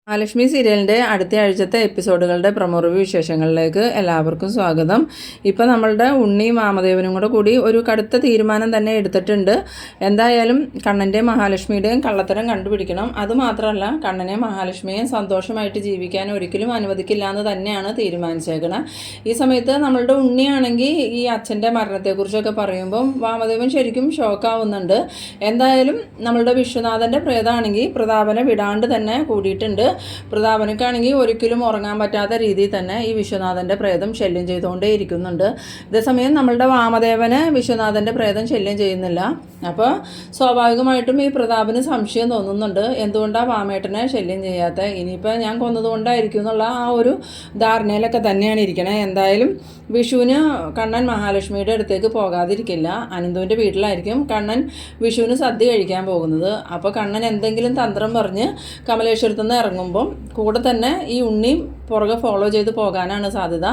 മഹാലക്ഷ്മി സീരിയലിൻ്റെ അടുത്ത ആഴ്ചത്തെ എപ്പിസോഡുകളുടെ പ്രൊമോ റിവ്യൂ വിശേഷങ്ങളിലേക്ക് എല്ലാവർക്കും സ്വാഗതം. ഇപ്പോൾ നമ്മളുടെ ഉണ്ണിയും വാമദേവനും കൂടി ഒരു കടുത്ത തീരുമാനം തന്നെ എടുത്തിട്ടുണ്ട്. എന്തായാലും കണ്ണൻ്റെയും മഹാലക്ഷ്മിയുടെയും കള്ളത്തരം കണ്ടുപിടിക്കണം. അതുമാത്രമല്ല, കണ്ണനെയും മഹാലക്ഷ്മിയെയും സന്തോഷമായിട്ട് ജീവിക്കാൻ ഒരിക്കലും അനുവദിക്കില്ല എന്ന് തന്നെയാണ് തീരുമാനിച്ചേക്കുന്നത്. ഈ സമയത്ത് നമ്മളുടെ ഉണ്ണിയാണെങ്കിൽ ഈ അച്ഛൻ്റെ മരണത്തെക്കുറിച്ചൊക്കെ പറയുമ്പം വാമദേവൻ ശരിക്കും ഷോക്കാവുന്നുണ്ട്. എന്തായാലും നമ്മളുടെ വിശ്വനാഥൻ്റെ പ്രേതമാണെങ്കിൽ പ്രതാപനെ വിടാണ്ട് തന്നെ കൂടിയിട്ടുണ്ട്. പ്രതാപനക്കാണെങ്കിൽ ഒരിക്കലും ഉറങ്ങാൻ പറ്റാത്ത രീതിയിൽ തന്നെ ഈ വിശ്വനാഥൻ്റെ പ്രേതം ശല്യം ചെയ്തുകൊണ്ടേ ഇരിക്കുന്നുണ്ട്. ഇതേസമയം നമ്മളുടെ വാമദേവന് വിശ്വനാഥൻ്റെ പ്രേതം ശല്യം ചെയ്യുന്നില്ല. അപ്പോൾ സ്വാഭാവികമായിട്ടും ഈ പ്രതാപന് സംശയം തോന്നുന്നുണ്ട്, എന്തുകൊണ്ടാണ് വാമേട്ടനെ ശല്യം ചെയ്യാത്ത, ഇനിയിപ്പോൾ ഞാൻ കൊന്നതുകൊണ്ടായിരിക്കും എന്നുള്ള ആ ഒരു ധാരണയിലൊക്കെ തന്നെയാണ് ഇരിക്കണേ. എന്തായാലും വിഷുവിന് കണ്ണൻ മഹാലക്ഷ്മിയുടെ അടുത്തേക്ക് പോകാതിരിക്കില്ല. അനന്തുവിൻ്റെ വീട്ടിലായിരിക്കും കണ്ണൻ വിഷുവിന് സദ്യ കഴിക്കാൻ പോകുന്നത്. അപ്പോൾ കണ്ണൻ എന്തെങ്കിലും തന്ത്രം പറഞ്ഞ് കമലേശ്വരത്തു നിന്ന് ഇറങ്ങുമ്പം കൂടെ തന്നെ ഈ ഉണ്ണി പുറകെ ഫോളോ ചെയ്ത് പോകാനാണ് സാധ്യത.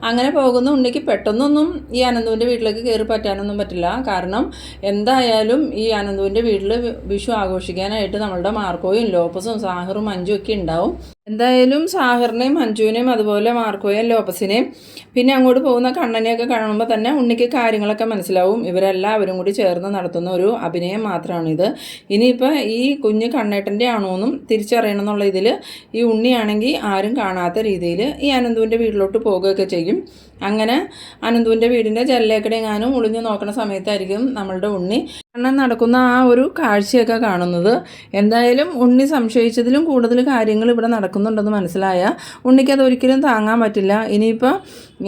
അങ്ങനെ പോകുന്ന ഉണ്ണിക്ക് പെട്ടെന്നൊന്നും ഈ അനന്തുവിൻ്റെ വീട്ടിലേക്ക് കയറി പറ്റാനൊന്നും പറ്റില്ല. കാരണം എന്തായാലും ഈ അനന്തുവിൻ്റെ വീട്ടിൽ വിഷു ആഘോഷിക്കാനായിട്ട് നമ്മളുടെ മാർക്കോയും ലോപ്പസും സാഹിറും മഞ്ജുവും ഒക്കെ ഉണ്ടാവും. എന്തായാലും സാഹിറിനെയും മഞ്ജുവിനെയും അതുപോലെ മാർക്കോയും ലോപ്പസിനെയും പിന്നെ അങ്ങോട്ട് പോകുന്ന കണ്ണനെയൊക്കെ കാണുമ്പോൾ തന്നെ ഉണ്ണിക്ക് കാര്യങ്ങളൊക്കെ മനസ്സിലാവും. ഇവരെല്ലാവരും കൂടി ചേർന്ന് നടത്തുന്ന ഒരു അഭിനയം മാത്രമാണിത്. ഇനിയിപ്പോൾ ഈ കുഞ്ഞ് കണ്ണേട്ടൻ്റെ ആണോ എന്നും തിരിച്ചറിയണം എന്നുള്ള ഇതിൽ ഈ ഉണ്ണിയാണെങ്കിൽ ആരും കാണാത്ത രീതിയിൽ ഈ അനന്തുവിൻ്റെ വീട്ടിലോട്ട് പോകുകയൊക്കെ ചെയ്യും. അങ്ങനെ അനന്തുവിൻ്റെ വീടിൻ്റെ ജനലേക്കടെങ്ങാനും ഒളിഞ്ഞു നോക്കുന്ന സമയത്തായിരിക്കും നമ്മളുടെ ഉണ്ണി കണ്ണൻ നടക്കുന്ന ആ ഒരു കാഴ്ചയൊക്കെ കാണുന്നത്. എന്തായാലും ഉണ്ണി സംശയിച്ചതിലും കൂടുതൽ കാര്യങ്ങൾ ഇവിടെ നടക്കുന്നുണ്ടെന്ന് മനസ്സിലായ ഉണ്ണിക്ക് അത് ഒരിക്കലും താങ്ങാൻ പറ്റില്ല. ഇനിയിപ്പോൾ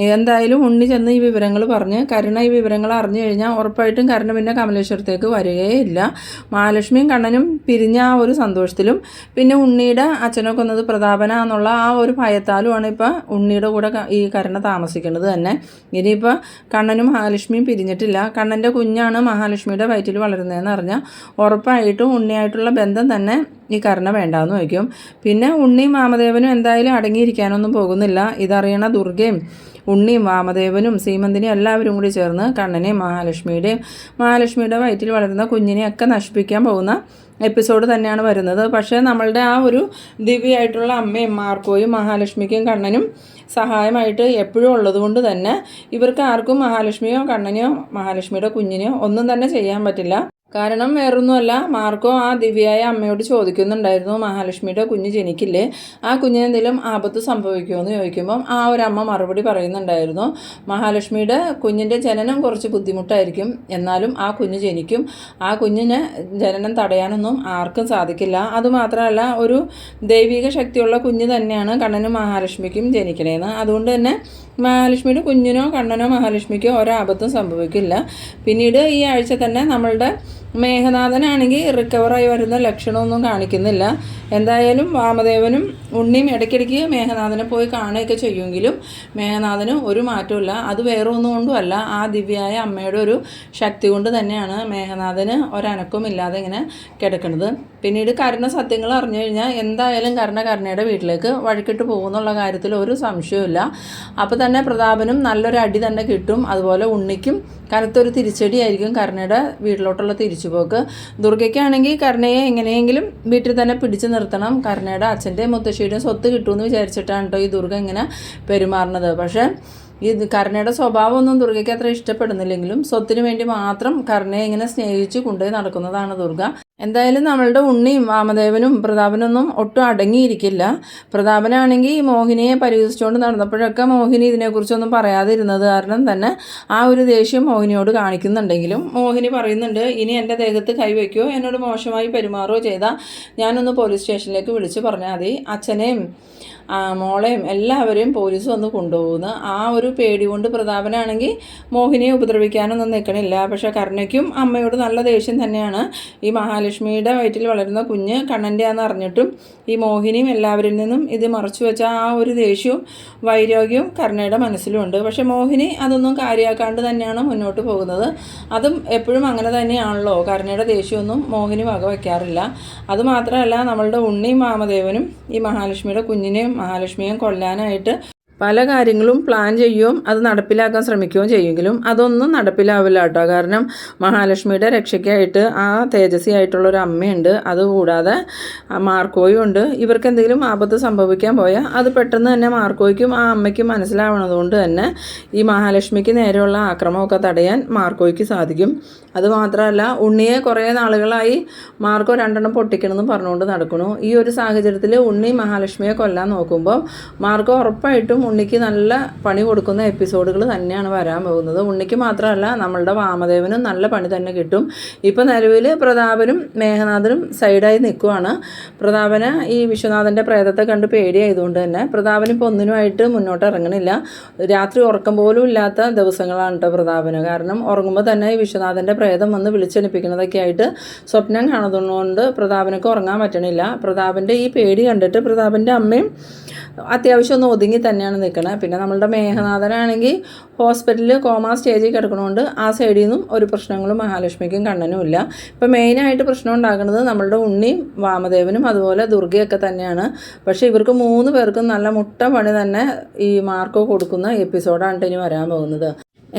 എന്തായാലും ഉണ്ണി ചെന്ന് ഈ വിവരങ്ങൾ പറഞ്ഞ് കരുണ ഈ വിവരങ്ങൾ അറിഞ്ഞു കഴിഞ്ഞാൽ ഉറപ്പായിട്ടും കരുണ പിന്നെ കമലേശ്വരത്തേക്ക് വരികയില്ല. മഹാലക്ഷ്മിയും കണ്ണനും പിരിഞ്ഞ ആ ഒരു സന്തോഷത്തിലും പിന്നെ ഉണ്ണിയുടെ അച്ഛനെ കൊന്നത് പ്രതാപന എന്നുള്ള ആ ഒരു ഭയത്താലുമാണ് ഇപ്പോൾ ഉണ്ണിയുടെ കൂടെ ഈ കരുണ താമസിക്കുന്നത് തന്നെ. ഇനിയിപ്പോൾ കണ്ണനും മഹാലക്ഷ്മിയും പിരിഞ്ഞിട്ടില്ല. കണ്ണൻ്റെ കുഞ്ഞാണ് മഹാലക്ഷ്മിയുടെ വയറ്റിൽ വളരുന്നതെന്ന് അറിഞ്ഞാൽ ഉറപ്പായിട്ടും ഉണ്ണിയായിട്ടുള്ള ബന്ധം തന്നെ ഈ കരുണ വേണ്ടാന്ന് വയ്ക്കും. പിന്നെ ഉണ്ണിയും വാമദേവനും എന്തായാലും അടങ്ങിയിരിക്കാനൊന്നും പോകുന്നില്ല. ഇതറിയണ ദുർഗയും ഉണ്ണിയും വാമദേവനും സീമന്തിനെയും എല്ലാവരും കൂടി ചേർന്ന് കണ്ണനെയും മഹാലക്ഷ്മിയുടെ വയറ്റിൽ വളരുന്ന കുഞ്ഞിനെയൊക്കെ നശിപ്പിക്കാൻ പോകുന്ന എപ്പിസോഡ് തന്നെയാണ് വരുന്നത്. പക്ഷേ നമ്മളുടെ ആ ഒരു ദിവ്യമായിട്ടുള്ള അമ്മയും മാർക്കോയും മഹാലക്ഷ്മിക്കും കണ്ണനും സഹായമായിട്ട് എപ്പോഴും ഉള്ളതുകൊണ്ട് തന്നെ ഇവർക്ക് ആർക്കും മഹാലക്ഷ്മിയോ കണ്ണനെയോ മഹാലക്ഷ്മിയുടെ കുഞ്ഞിനെയോ ഒന്നും തന്നെ ചെയ്യാൻ പറ്റില്ല. കാരണം വേറൊന്നുമല്ല, മാർക്കോ ആ ദിവ്യയായ അമ്മയോട് ചോദിക്കുന്നുണ്ടായിരുന്നു, മഹാലക്ഷ്മിയുടെ കുഞ്ഞ് ജനിക്കില്ലേ, ആ കുഞ്ഞിന് എന്തെങ്കിലും ആപത്ത് സംഭവിക്കുമോ എന്ന് ചോദിക്കുമ്പം ആ ഒരു അമ്മ മറുപടി പറയുന്നുണ്ടായിരുന്നു, മഹാലക്ഷ്മിയുടെ കുഞ്ഞിൻ്റെ ജനനം കുറച്ച് ബുദ്ധിമുട്ടായിരിക്കും, എന്നാലും ആ കുഞ്ഞ് ജനിക്കും. ആ കുഞ്ഞിന് ജനനം തടയാനൊന്നും ആർക്കും സാധിക്കില്ല. അതുമാത്രമല്ല, ഒരു ദൈവിക ശക്തിയുള്ള കുഞ്ഞ് തന്നെയാണ് കണ്ണനും മഹാലക്ഷ്മിക്കും ജനിക്കണേന്ന്. അതുകൊണ്ട് തന്നെ മഹാലക്ഷ്മിയുടെ കുഞ്ഞിനോ കണ്ണനോ മഹാലക്ഷ്മിക്കോ ഒരാപത്തും സംഭവിക്കില്ല. പിന്നീട് ഈ ആഴ്ച തന്നെ നമ്മളുടെ മേഘനാഥനാണെങ്കിൽ റിക്കവറായി വരുന്ന ലക്ഷണമൊന്നും കാണിക്കുന്നില്ല. എന്തായാലും വാമദേവനും ഉണ്ണിയും ഇടയ്ക്കിടയ്ക്ക് മേഘനാഥനെ പോയി കാണുകയൊക്കെ ചെയ്യുമെങ്കിലും മേഘനാഥന് ഒരു മാറ്റമില്ല. അത് വേറെ ഒന്നും കൊണ്ടുമല്ല, ആ ദിവ്യയായ അമ്മയുടെ ഒരു ശക്തി കൊണ്ട് തന്നെയാണ് മേഘനാഥന് ഒരനക്കവും ഇല്ലാതെ ഇങ്ങനെ കിടക്കുന്നത്. പിന്നീട് കരുണ സത്യങ്ങൾ അറിഞ്ഞു കഴിഞ്ഞാൽ എന്തായാലും കരുണയുടെ വീട്ടിലേക്ക് വഴിക്കിട്ട് പോകുന്നുള്ള കാര്യത്തിൽ ഒരു സംശയമില്ല. അപ്പോൾ തന്നെ പ്രതാപനും നല്ലൊരു അടി തന്നെ കിട്ടും. അതുപോലെ ഉണ്ണിക്കും കനത്തൊരു തിരിച്ചടിയായിരിക്കും കരുണയുടെ വീട്ടിലോട്ടുള്ള തിരിച്ചുപോക്ക്. ദുർഗയ്ക്കാണെങ്കിൽ കരുണയെ എങ്ങനെയെങ്കിലും വീട്ടിൽ തന്നെ പിടിച്ചു നിർത്തണം. കരുണയുടെ അച്ഛൻ്റെയും മുത്തശ്ശിയുടെയും സ്വത്ത് കിട്ടുമെന്ന് വിചാരിച്ചിട്ടാണ് കേട്ടോ ഈ ദുർഗ ഇങ്ങനെ പെരുമാറുന്നത്. പക്ഷേ ഈ കരുണയുടെ സ്വഭാവമൊന്നും ദുർഗയ്ക്ക് അത്ര ഇഷ്ടപ്പെടുന്നില്ലെങ്കിലും സ്വത്തിന് വേണ്ടി മാത്രം കരുണയെ ഇങ്ങനെ സ്നേഹിച്ച് കൊണ്ടുപോയി നടക്കുന്നതാണ് ദുർഗ. എന്തായാലും നമ്മളുടെ ഉണ്ണിയും വാമദേവനും പ്രതാപനൊന്നും ഒട്ടും അടങ്ങിയിരിക്കില്ല. പ്രതാപനാണെങ്കിൽ മോഹിനിയെ പരിഹസിച്ചുകൊണ്ട് നടന്നപ്പോഴൊക്കെ മോഹിനി ഇതിനെക്കുറിച്ചൊന്നും പറയാതിരുന്നത് കാരണം തന്നെ ആ ഒരു ദേഷ്യം മോഹിനിയോട് കാണിക്കുന്നുണ്ടെങ്കിലും മോഹിനി പറയുന്നുണ്ട്, ഇനി എൻ്റെ ദേഹത്ത് കൈവയ്ക്കുകയോ എന്നോട് മോശമായി പെരുമാറുകയോ ചെയ്താൽ ഞാനൊന്ന് പോലീസ് സ്റ്റേഷനിലേക്ക് വിളിച്ച് പറഞ്ഞാൽ മതി. അച്ഛനെയും മോളെയും എല്ലാവരെയും പോലീസ് വന്ന് കൊണ്ടുപോകുന്നു. ആ ഒരു പേടി കൊണ്ട് പ്രതാപനാണെങ്കിൽ മോഹിനിയെ ഉപദ്രവിക്കാനൊന്നും നിൽക്കണില്ല. പക്ഷേ കരുണയ്ക്കും അമ്മയോട് നല്ല ദേഷ്യം തന്നെയാണ്. ഈ മഹാലക്ഷ്മിയുടെ വയറ്റിൽ വളരുന്ന കുഞ്ഞ് കണ്ണൻ്റെ ആണെന്ന് അറിഞ്ഞിട്ടും ഈ മോഹിനിയും എല്ലാവരിൽ നിന്നും ഇത് മറച്ചു വെച്ച ആ ഒരു ദേഷ്യവും വൈരാഗ്യവും കരുണയുടെ മനസ്സിലുമുണ്ട്. പക്ഷേ മോഹിനി അതൊന്നും കാര്യമാക്കാണ്ട് തന്നെയാണ് മുന്നോട്ട് പോകുന്നത്. അതും എപ്പോഴും അങ്ങനെ തന്നെയാണല്ലോ, കരുണയുടെ ദേഷ്യമൊന്നും മോഹിനി വകവയ്ക്കാറില്ല. അതുമാത്രമല്ല, നമ്മളുടെ ഉണ്ണിയും വാമദേവനും ഈ മഹാലക്ഷ്മിയുടെ കുഞ്ഞിനെയും മഹാലക്ഷ്മിയെയും കൊല്ലാനായിട്ട് പല കാര്യങ്ങളും പ്ലാൻ ചെയ്യുകയും അത് നടപ്പിലാക്കാൻ ശ്രമിക്കുകയും ചെയ്യുമെങ്കിലും അതൊന്നും നടപ്പിലാവില്ല കേട്ടോ. കാരണം മഹാലക്ഷ്മിയുടെ രക്ഷയ്ക്കായിട്ട് ആ തേജസ്വിയായിട്ടുള്ളൊരു അമ്മയുണ്ട്, അതുകൂടാതെ മാർക്കോയും ഉണ്ട്. ഇവർക്ക് എന്തെങ്കിലും ആപത്ത് സംഭവിക്കാൻ പോയാൽ അത് പെട്ടെന്ന് തന്നെ മാർക്കോയ്ക്കും ആ അമ്മയ്ക്കും മനസ്സിലാവണതുകൊണ്ട് തന്നെ ഈ മഹാലക്ഷ്മിക്ക് നേരെയുള്ള ആക്രമണമൊക്കെ തടയാൻ മാർക്കോയ്ക്ക് സാധിക്കും. അതുമാത്രമല്ല, ഉണ്ണിയെ കുറേ നാളുകളായി മാർക്കോ 2 പൊട്ടിക്കണമെന്ന് പറഞ്ഞുകൊണ്ട് നടക്കണു. ഈ ഒരു സാഹചര്യത്തിൽ ഉണ്ണി മഹാലക്ഷ്മിയെ കൊല്ലാൻ നോക്കുമ്പോൾ മാർക്കോ ഉറപ്പായിട്ടും ഉണ്ണിക്ക് നല്ല പണി കൊടുക്കുന്ന എപ്പിസോഡുകൾ തന്നെയാണ് വരാൻ പോകുന്നത്. ഉണ്ണിക്ക് മാത്രമല്ല, നമ്മളുടെ വാമദേവനും നല്ല പണി തന്നെ കിട്ടും. ഇപ്പോൾ നിലവിൽ പ്രതാപനും മേഘനാഥനും സൈഡായി നിൽക്കുവാണ്. പ്രതാപന് ഈ വിശ്വനാഥൻ്റെ പ്രേതത്തെ കണ്ട് പേടിയായതുകൊണ്ട് തന്നെ പ്രതാപന് ഇപ്പോൾ ഒന്നിനുമായിട്ട് മുന്നോട്ട് ഇറങ്ങണില്ല. രാത്രി ഉറക്കം പോലും ഇല്ലാത്ത ദിവസങ്ങളാണ് കേട്ടോ പ്രതാപന്. കാരണം ഉറങ്ങുമ്പോൾ തന്നെ ഈ വിശ്വനാഥൻ്റെ പ്രേതം വന്ന് വിളിച്ചെണിപ്പിക്കുന്നതൊക്കെ ആയിട്ട് സ്വപ്നം കാണുന്നതുകൊണ്ട് പ്രതാപനൊക്കെ ഉറങ്ങാൻ പറ്റണില്ല. പ്രതാപൻ്റെ ഈ പേടി കണ്ടിട്ട് പ്രതാപൻ്റെ അമ്മയും അത്യാവശ്യം ഒന്ന് ഒതുങ്ങി തന്നെയാണ് നിൽക്കുന്നത്. പിന്നെ നമ്മളുടെ മേഘനാഥനാണെങ്കിൽ ഹോസ്പിറ്റലിൽ കോമ സ്റ്റേജിൽ കിടക്കണതുകൊണ്ട് ആ സൈഡിൽ നിന്നും ഒരു പ്രശ്നങ്ങളും മഹാലക്ഷ്മിക്കും കണ്ണനും ഇല്ല. ഇപ്പം മെയിനായിട്ട് പ്രശ്നം ഉണ്ടാക്കുന്നത് നമ്മളുടെ ഉണ്ണിയും വാമദേവനും അതുപോലെ ദുർഗയൊക്കെ തന്നെയാണ്. പക്ഷേ ഇവർക്ക് 3 പേർക്കും നല്ല മുട്ട പണി തന്നെ ഈ മാർക്കോ കൊടുക്കുന്ന എപ്പിസോഡാണ് ഇനി വരാൻ പോകുന്നത്.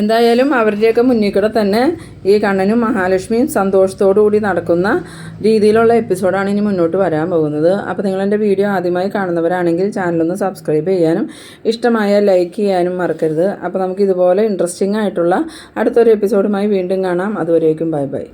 എന്തായാലും അവരുടെയൊക്കെ മുന്നിൽ കൂടെ തന്നെ ഈ കണ്ണനും മഹാലക്ഷ്മിയും സന്തോഷത്തോടു കൂടി നടക്കുന്ന രീതിയിലുള്ള എപ്പിസോഡാണ് ഇനി മുന്നോട്ട് വരാൻ പോകുന്നത്. അപ്പോൾ നിങ്ങളെൻ്റെ വീഡിയോ ആദ്യമായി കാണുന്നവരാണെങ്കിൽ ചാനലൊന്ന് സബ്സ്ക്രൈബ് ചെയ്യാനും ഇഷ്ടമായ ലൈക്ക് ചെയ്യാനും മറക്കരുത്. അപ്പോൾ നമുക്ക് ഇതുപോലെ ഇൻട്രസ്റ്റിംഗ് ആയിട്ടുള്ള അടുത്തൊരു എപ്പിസോഡുമായി വീണ്ടും കാണാം. അതുവരേക്കും ബൈ ബൈ.